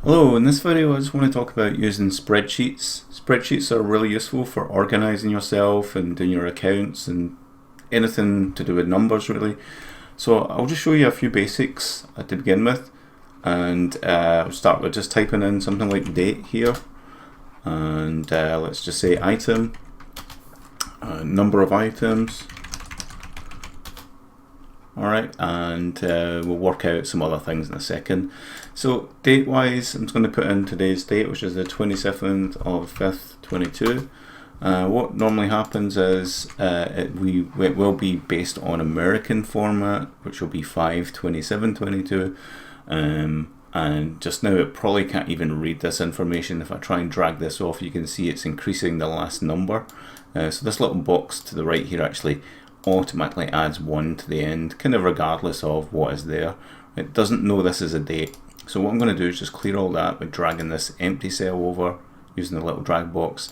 Hello, in this video I just want to talk about using spreadsheets. Spreadsheets are really useful for organizing yourself and doing your accounts and anything to do with numbers really. So I'll just show you a few basics to begin with, and I'll start with just typing in something like date here, and let's just say item, number of items. Alright, and we'll work out some other things in a second. So date wise, I'm just going to put in today's date, which is the 27th of 5th 22. What normally happens is it will be based on American format, which will be 5/27/22, and just now it probably can't even read this information. If I try and drag this off, you can see it's increasing the last number. So this little box to the right here actually automatically adds 1 to the end, kind of regardless of what is there. It doesn't know this is a date. So what I'm going to do is just clear all that by dragging this empty cell over using the little drag box.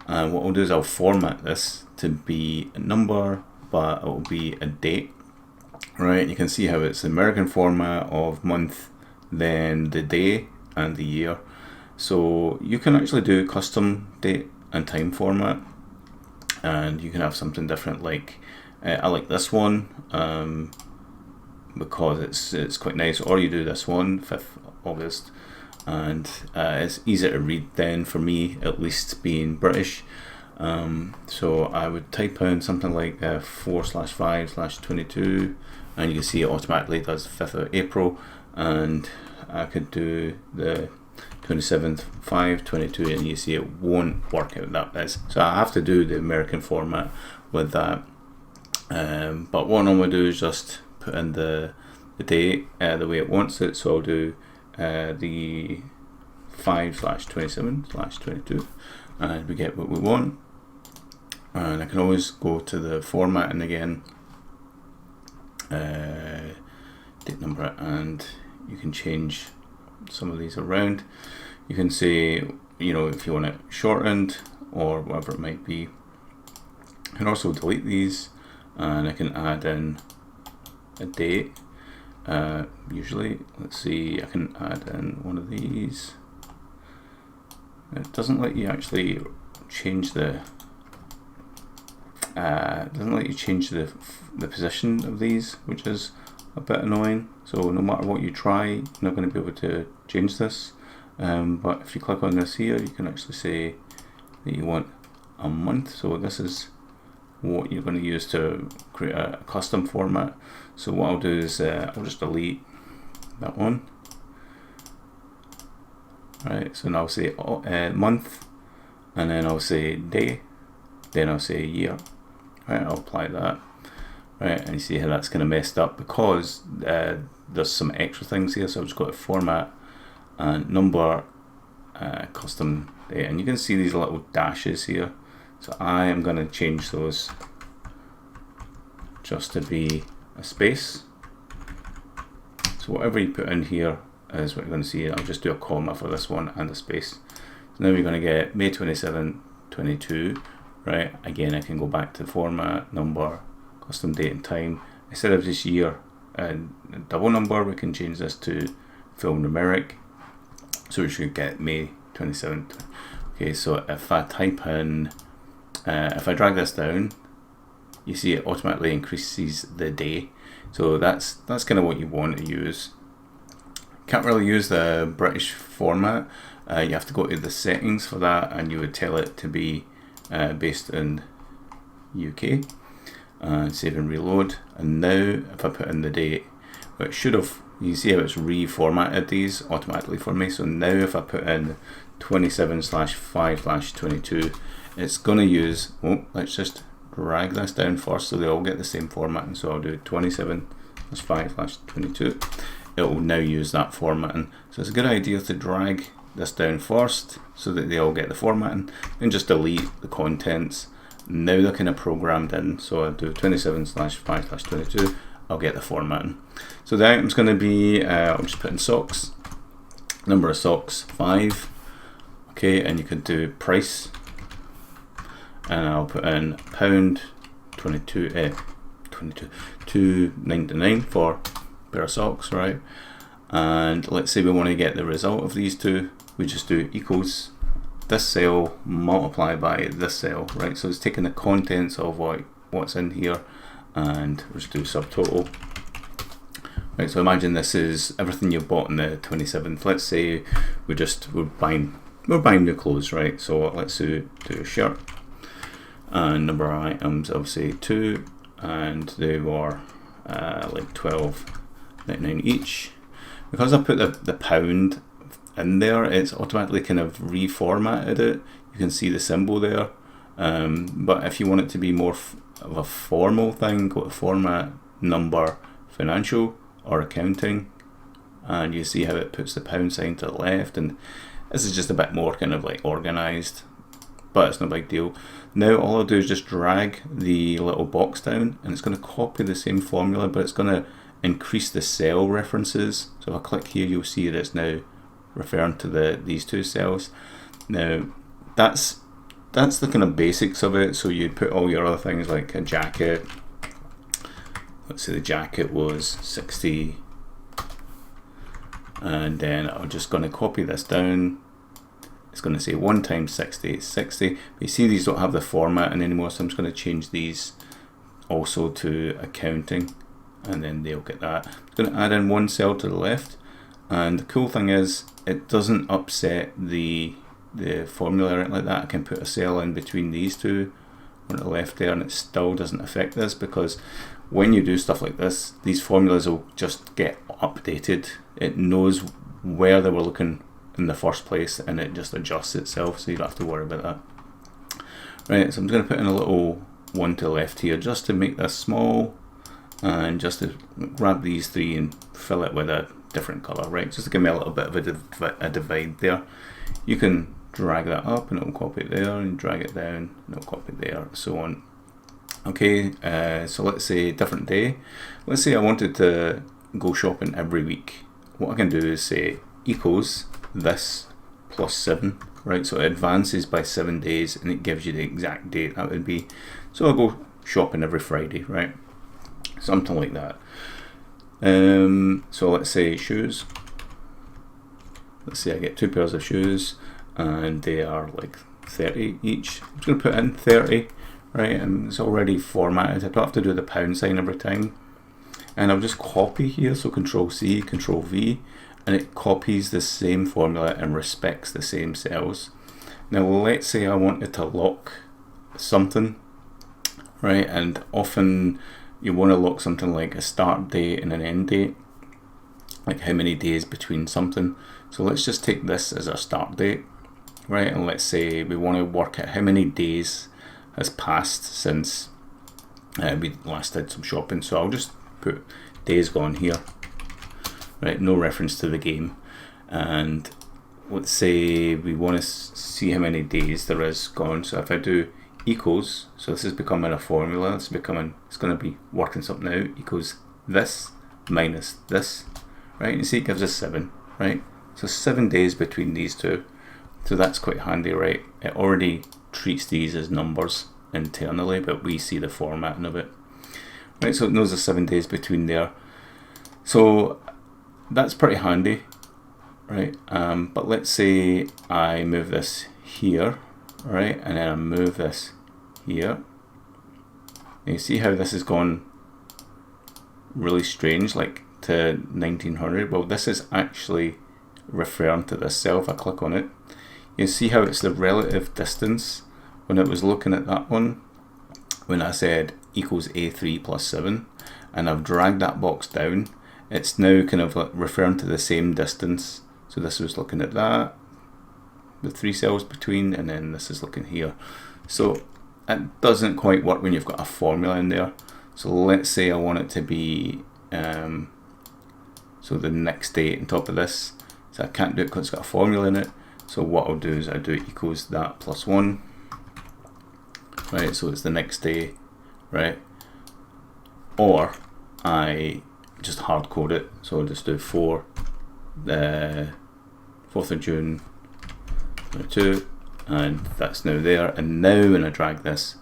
And what I'll do is I'll format this to be a number, but it will be a date. Right, you can see how it's the American format of month, then the day and the year. So you can actually do custom date and time format, and you can have something different like I like this one because it's quite nice, or you do this one, 5th August, and it's easier to read then for me, at least being British. So I would type in something like 4/5/22, and you can see it automatically does 5th of April, and I could do the 27th 5/22, and you see it won't work out that is. So I have to do the American format with that. But what I normally do is just put in the date the way it wants it. So I'll do the 5/27/22, and we get what we want. And I can always go to the formatting again, date number, and you can change some of these around. You can say, you know, if you want it shortened or whatever it might be. I can also delete these, and I can add in a date. Usually, let's see, I can add in one of these. It doesn't let you actually change the the position of these, which is a bit annoying. So no matter what you try, you're not going to be able to change this. But if you click on this here, you can actually say that you want a month. So this is what you're going to use to create a custom format. So what I'll do is I'll just delete that one. Right, so now I'll say month, and then I'll say day, then I'll say year. Right, I'll apply that. Right, and you see how that's kind of messed up because there's some extra things here. So I've just got to format and number, custom date, and you can see these little dashes here. So I am going to change those just to be a space. So whatever you put in here is what you're going to see. I'll just do a comma for this one and a space. So now we're going to get May 27, 22. Right, again I can go back to format, number, custom date and time. Instead of this year and double number, we can change this to full numeric. So we should get May 27. Okay, so if I type in if I drag this down, you see it automatically increases the day. So that's kind of what you want to use. Can't really use the British format. You have to go to the settings for that, and you would tell it to be based in UK. Save and reload. And now if I put in the date, well, it should have, you see how it's reformatted these automatically for me. So now if I put in 27/5/22, it's going to use, let's just drag this down first so they all get the same formatting. So I'll do 27/5/22. It will now use that formatting. So it's a good idea to drag this down first so that they all get the formatting, and just delete the contents. Now they're kind of programmed in. So I'll do 27/5/22. I'll get the formatting. So the item's going to be, I'll just put in socks. Number of socks, 5. Okay, and you could do price, and I'll put in pound 2.99 for a pair of socks, right? and let's say we want to get the result of these two, we just do equals this cell multiplied by this cell, right? So it's taking the contents of what's in here, and we'll just do subtotal. Right, so imagine this is everything you've bought on the 27th. Let's say we're buying new clothes, right? So let's do a shirt, and number of items obviously 2, and they were like $12.99 each. Because I put the pound in there, it's automatically kind of reformatted it. You can see the symbol there, but if you want it to be more of a formal thing, go to format, number, financial or accounting, and you see how it puts the pound sign to the left, and this is just a bit more kind of like organized, but it's no big deal. Now all I'll do is just drag the little box down, and it's going to copy the same formula, but it's going to increase the cell references. So if I click here, you'll see that it's now referring to these two cells. Now that's the kind of basics of it. So you put all your other things like a jacket. Let's say the jacket was 60, and then I'm just going to copy this down. It's going to say 1 times 60 is 60. But you see these don't have the formatting anymore, so I'm just going to change these also to accounting, and then they'll get that. I'm going to add in one cell to the left, and the cool thing is it doesn't upset the formula or anything like that. I can put a cell in between these two on the left there, and it still doesn't affect this, because when you do stuff like this, these formulas will just get updated. It knows where they were looking in the first place, and it just adjusts itself, so you don't have to worry about that. Right, so I'm going to put in a little one to the left here just to make this small, and just to grab these three and fill it with a different color, right? Just to give me a little bit of a divide there. You can drag that up and it'll copy it there, and drag it down and it'll copy it there, so on. Okay, so let's say different day. Let's say I wanted to go shopping every week. What I can do is say equals this plus 7, right? So it advances by 7 days, and it gives you the exact date that would be. So I'll go shopping every Friday, right? Something like that. So let's say shoes. Let's say I get 2 pairs of shoes, and they are like 30 each. I'm just going to put in 30, right? And it's already formatted. I don't have to do the pound sign every time. And I'll just copy here, so Control C, Control V, and it copies the same formula and respects the same cells. Now let's say I wanted to lock something, right? And often you want to lock something like a start date and an end date, like how many days between something. So let's just take this as our start date, right? And let's say we want to work out how many days has passed since we last did some shopping. So I'll just put days gone here, right? No reference to the game. And let's say we want to see how many days there is gone. So if I do equals, so this is becoming a formula, it's going to be working something out, equals this minus this, right? You see it gives us 7, right? So 7 days between these two. So that's quite handy, right? It already treats these as numbers internally, but we see the formatting of it, right? So it knows the 7 days between there. So that's pretty handy, right? But let's say I move this here, right? And then I move this here. And you see how this has gone really strange, like to 1900. Well, this is actually referring to this cell. If I click on it, you see how it's the relative distance when it was looking at that one, when I said equals A3 plus 7, and I've dragged that box down, it's now kind of like referring to the same distance. So this was looking at that, the 3 cells between, and then this is looking here. So it doesn't quite work when you've got a formula in there. So let's say I want it to be so the next day on top of this. So I can't do it because it's got a formula in it. So what I'll do is I do equals that plus 1, right? So it's the next day, right? Or I just hard code it. So I'll just do 4, the 4th of June 22, and that's now there. And now when I drag this,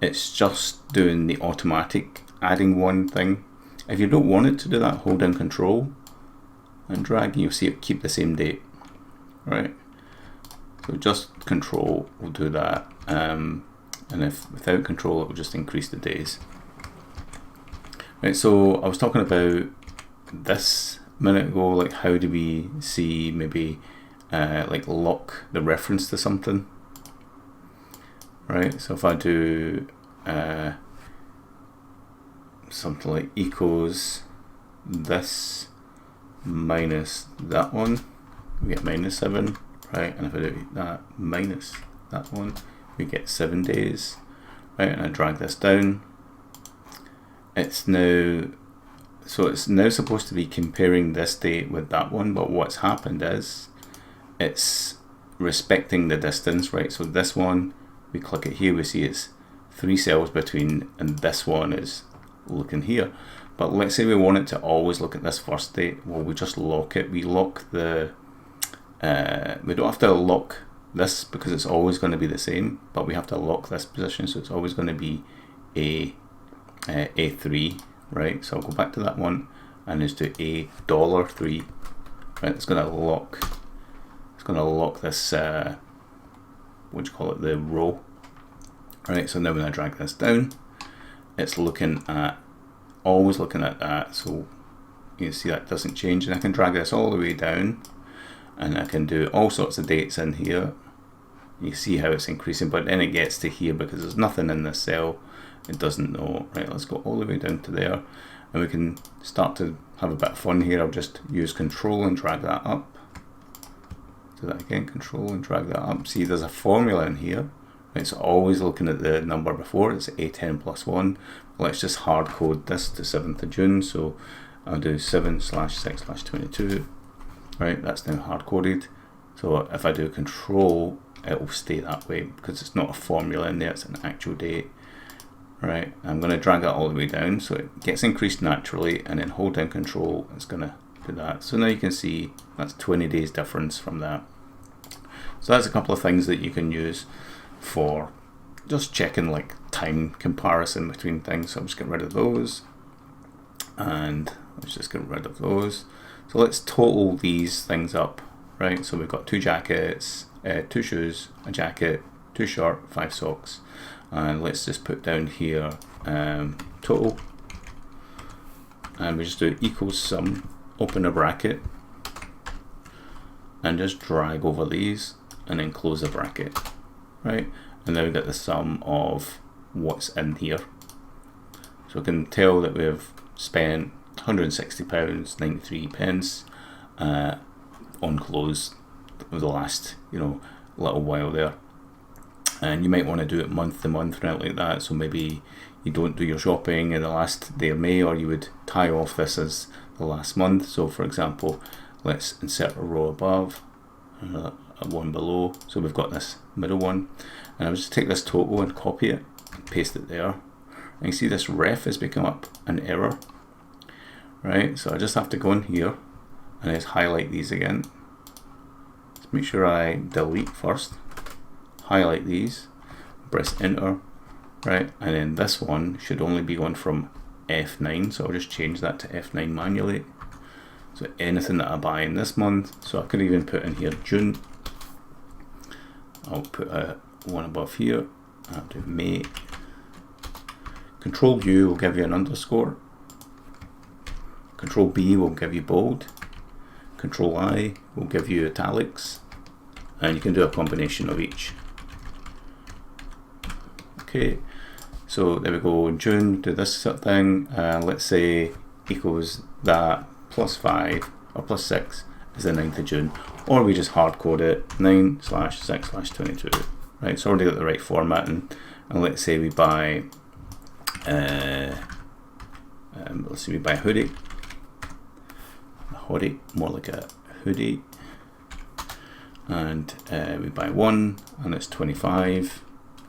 it's just doing the automatic adding one thing. If you don't want it to do that, hold down Control and drag, and you'll see it keep the same date, right? So just control will do that, and if without control it will just increase the days. Right, so I was talking about this a minute ago, like how do we see maybe like lock the reference to something, right? So if I do something like equals this minus that one, we get -7, right? And if I do that minus that one, we get 7 days, right? And I drag this down. It's now supposed to be comparing this date with that one, but what's happened is it's respecting the distance, right? So this one, we click it here, we see it's 3 cells between, and this one is looking here. But let's say we want it to always look at this first date. Well, we just lock it. We lock the we don't have to lock this because it's always going to be the same, but we have to lock this position, so it's always going to be A3, right? So I'll go back to that one and just do $3, right? It's going to lock this what do you call it, the row, right? So now when I drag this down, it's always looking at that, so you see that doesn't change. And I can drag this all the way down, and I can do all sorts of dates in here. You see how it's increasing, but then it gets to here because there's nothing in this cell. It doesn't know, right? Let's go all the way down to there, and we can start to have a bit of fun here. I'll just use control and drag that up. Do that again, control and drag that up. See, there's a formula in here. It's always looking at the number before. It's A10 plus 1. Let's just hard code this to 7th of June. So I'll do 7/6/22. Right, that's now hard coded. So if I do control, it will stay that way because it's not a formula in there, it's an actual date. Right, I'm going to drag that all the way down so it gets increased naturally, and then hold down control, it's going to do that. So now you can see that's 20 days difference from that. So that's a couple of things that you can use for just checking like time comparison between things. So I'll just get rid of those, and let's just get rid of those. So let's total these things up, right? So we've got 2 jackets, 2 shoes, a jacket, 2 shorts, 5 socks, and let's just put down here total, and we just do equals sum, open a bracket, and just drag over these, and then close the bracket, right? And now we get the sum of what's in here. So we can tell that we've spent £160, 93 pence on clothes over the last little while there. And you might want to do it month to month, right, like that. So maybe you don't do your shopping in the last day of May, or you would tie off this as the last month. So for example, let's insert a row above, a one below. So we've got this middle one, and I'll just take this total and copy it and paste it there. And you see this ref has become up an error, right? So I just have to go in here and just highlight these again. Let's make sure I delete first, highlight these, press enter, right? And then this one should only be going from F9, so I'll just change that to F9 manually. So anything that I buy in this month, so I could even put in here June. I'll put one above here. I'll do May. Control U will give you an underscore. Control B will give you bold. Control I will give you italics, and you can do a combination of each. Okay, so there we go. In June, do this sort of thing. Let's say equals that plus 5 or plus 6 is the 9th of June, or we just hard code it 9/6/22. Right, it's already got the right formatting. And let's say we buy, let's say we buy a hoodie. More like a hoodie, and we buy one, and it's 25.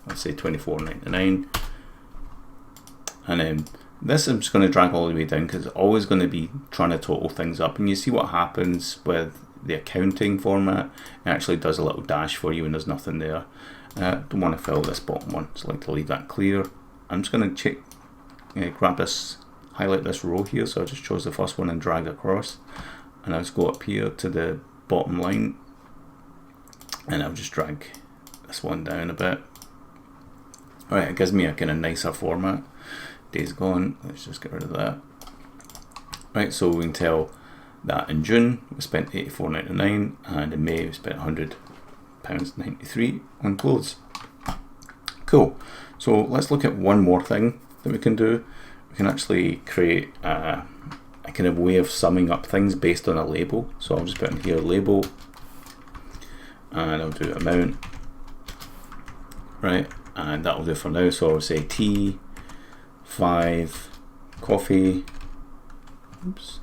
Let's say 24.99, and then this I'm just going to drag all the way down because it's always going to be trying to total things up. And you see what happens with the accounting format. It actually does a little dash for you when there's nothing there. Don't want to fill this bottom one, so I like to leave that clear. I'm just going to grab this, highlight this row here, so I just chose the first one and drag across, and I'll just go up here to the bottom line, and I'll just drag this one down a bit. Alright, it gives me a kind of nicer format. Days gone, let's just get rid of that. Right, so we can tell that in June we spent £84.99, and in May we spent £100.93 on clothes. Cool. So let's look at one more thing that we can do. We can actually create a kind of way of summing up things based on a label. So I'll just put in here label, and I'll do amount, right, and that'll do for now. So I'll say tea 5, coffee, oops,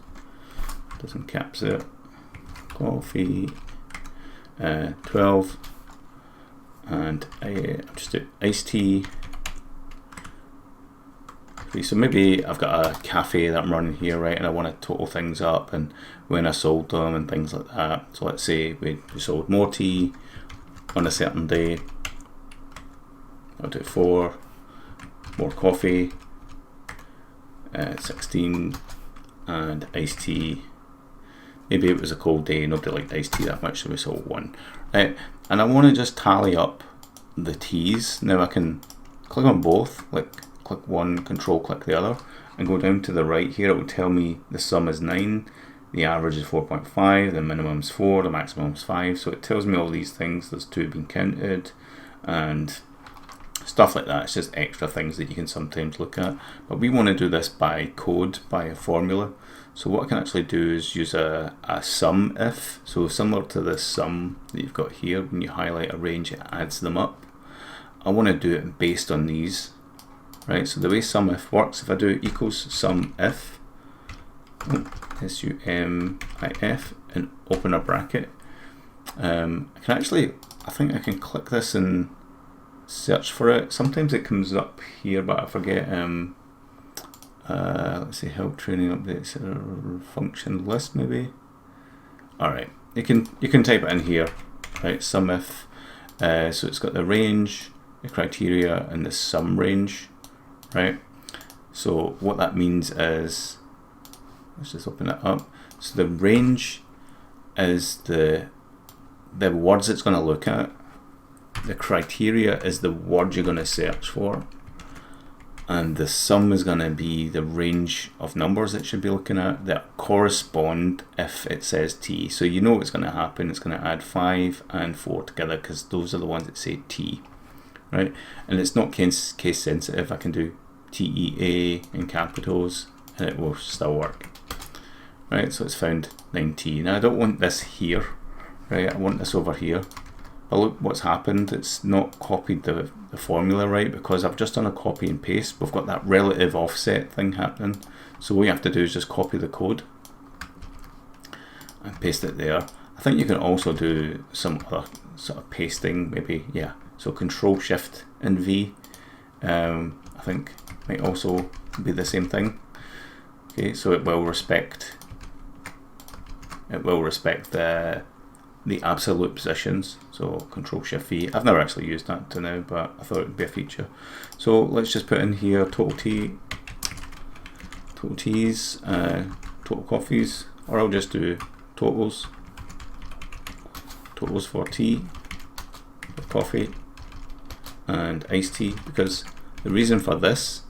doesn't caps it, coffee 12, and I'll just do iced tea. So maybe I've got a cafe that I'm running here, right, and I want to total things up and when I sold them and things like that. So let's say we sold more tea on a certain day. I'll do 4, more coffee 16, and iced tea. Maybe it was a cold day, nobody liked iced tea that much, so we sold 1. Right, and I want to just tally up the teas. Now I can click on both, like click one, control click the other, and go down to the right here. It will tell me the sum is 9, the average is 4.5, the minimum is 4, the maximum is 5. So it tells me all these things. There's 2 being counted and stuff like that. It's just extra things that you can sometimes look at, but we want to do this by code, by a formula. So what I can actually do is use a sum if. So similar to this sum that you've got here, when you highlight a range it adds them up. I want to do it based on these. Right, so the way sum if works, if I do equals sum if, SUMIF, and open a bracket, I can actually, I think I can click this and search for it. Sometimes it comes up here, but I forget. Let's see, help training updates or function list maybe. All right, you can type it in here, right? Sum if, so it's got the range, the criteria, and the sum range. Right, so what that means is, let's just open it up. So the range is the words it's going to look at. The criteria is the word you're going to search for, and the sum is going to be the range of numbers it should be looking at that correspond if it says T. So you know what's going to happen. It's going to add 5 and 4 together because those are the ones that say T. Right, and it's not case sensitive. I can do TEA in capitals and it will still work. Right, so it's found 9T. Now I don't want this here, right? I want this over here. But look what's happened. It's not copied the formula right because I've just done a copy and paste. We've got that relative offset thing happening. So what we have to do is just copy the code and paste it there. I think you can also do some other sort of pasting, maybe, yeah. So Control Shift and V, I think might also be the same thing. Okay, so it will respect the absolute positions. So Control Shift V. I've never actually used that to now, but I thought it would be a feature. So let's just put in here total teas, total coffees, or I'll just do totals for tea, for coffee, and iced tea, because the reason for this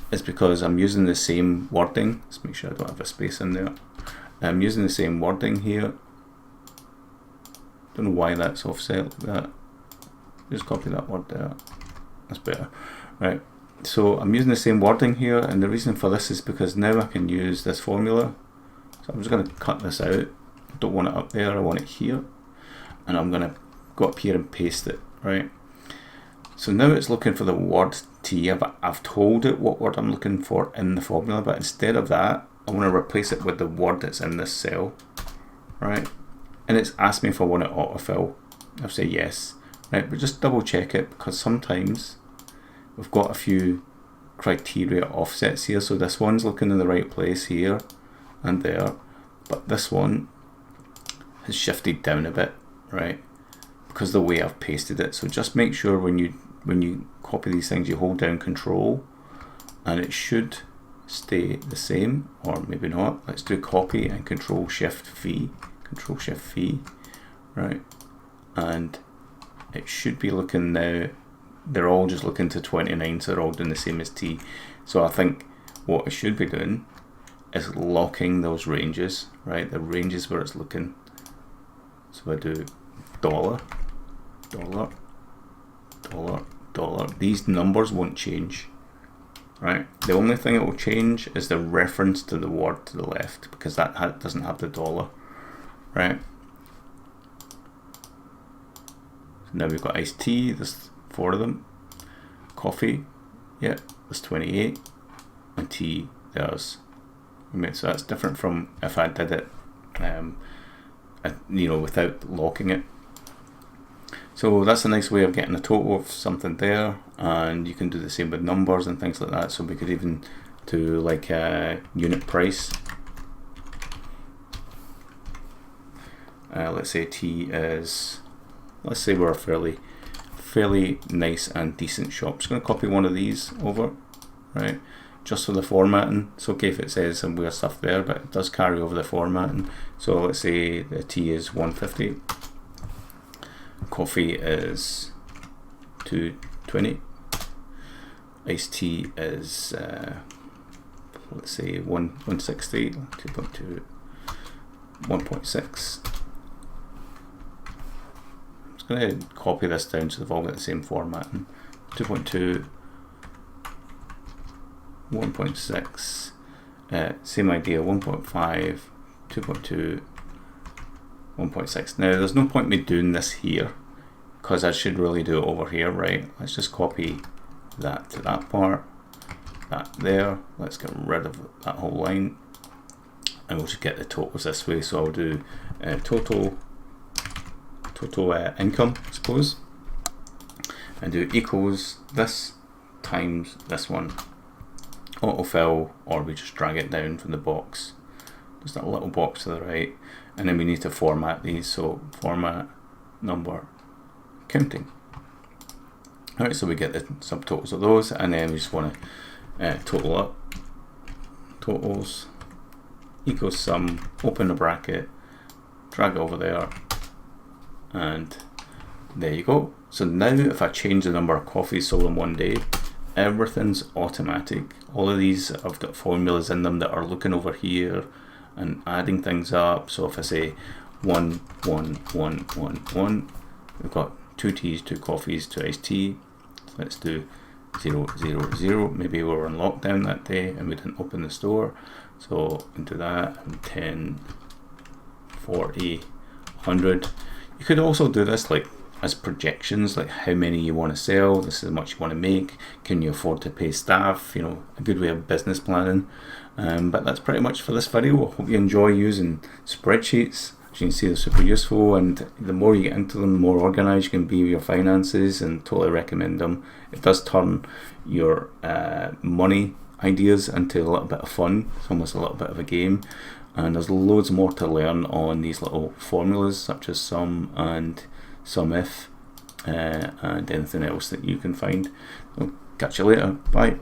is because I'm using the same wording. Let's make sure I don't have a space in there. I'm using the same wording here. Don't know why that's offset like that. Just copy that word there. That's better. Right. So I'm using the same wording here, and the reason for this is because now I can use this formula. So I'm just going to cut this out. I don't want it up there. I want it here, and I'm going to go up here and paste it. Right. So now it's looking for the word T. I've told it what word I'm looking for in the formula, but instead of that, I want to replace it with the word that's in this cell, right? And it's asked me if I want it autofill. I'll say yes, right? But just double check it, because sometimes we've got a few criteria offsets here. So this one's looking in the right place here and there, but this one has shifted down a bit, right? Because of the way I've pasted it. So just make sure when you copy these things, you hold down Control, and it should stay the same, or maybe not. Let's do copy and Control Shift V, right? And it should be looking now, they're all just looking to 29, so they're all doing the same as T. So I think what I should be doing is locking those ranges, right? The ranges where it's looking. So I do dollar, dollar, dollar, dollar. These numbers won't change, right? The only thing it will change is the reference to the word to the left, because that doesn't have the dollar, right? So now we've got iced tea, there's 4 of them. Coffee, yeah, there's 28. And tea, there's, so that's different from if I did it, you know, without locking it. So that's a nice way of getting a total of something there, and you can do the same with numbers and things like that. So we could even do like a unit price. Let's say T is, let's say we're a fairly nice and decent shop. Just going to copy one of these over, right? Just for the formatting. It's okay if it says some weird stuff there, but it does carry over the formatting. So let's say the T is 150. Coffee is 220. Iced tea is let's say 160, 2.2, 1.6. I'm just going to copy this down so they've all got the same formatting. 2.2, 1.6, same idea, 1.5, 2.2, 1.6. Now there's no point me doing this here, because I should really do it over here, right? Let's just copy that to that part, that there. Let's get rid of that whole line, and we'll just get the totals this way. So I'll do total income, I suppose, and do equals this times this one. Autofill, or we just drag it down from the box, just that little box to the right, and then we need to format these. So format, number, counting. Alright, so we get the subtotals of those, and then we just want to total up. Totals equals sum, open the bracket, drag it over there, and there you go. So now if I change the number of coffees sold in one day, everything's automatic. All of these have got formulas in them that are looking over here and adding things up. So if I say 1, 1, 1, 1, 1, we've got 2 teas, 2 coffees, 2 iced tea. Let's do 0, 0, 0. Maybe we were on lockdown that day and we didn't open the store. So into that, and 10, 40, 100. You could also do this like as projections, like how many you want to sell, this is how much you want to make, can you afford to pay staff, you know, a good way of business planning. But that's pretty much for this video. I hope you enjoy using spreadsheets. As you can see, they're super useful, and the more you get into them, the more organized you can be with your finances, and totally recommend them. It does turn your money ideas into a little bit of fun. It's almost a little bit of a game, and there's loads more to learn on these little formulas such as sum and sum if, and anything else that you can find. I'll catch you later. Bye.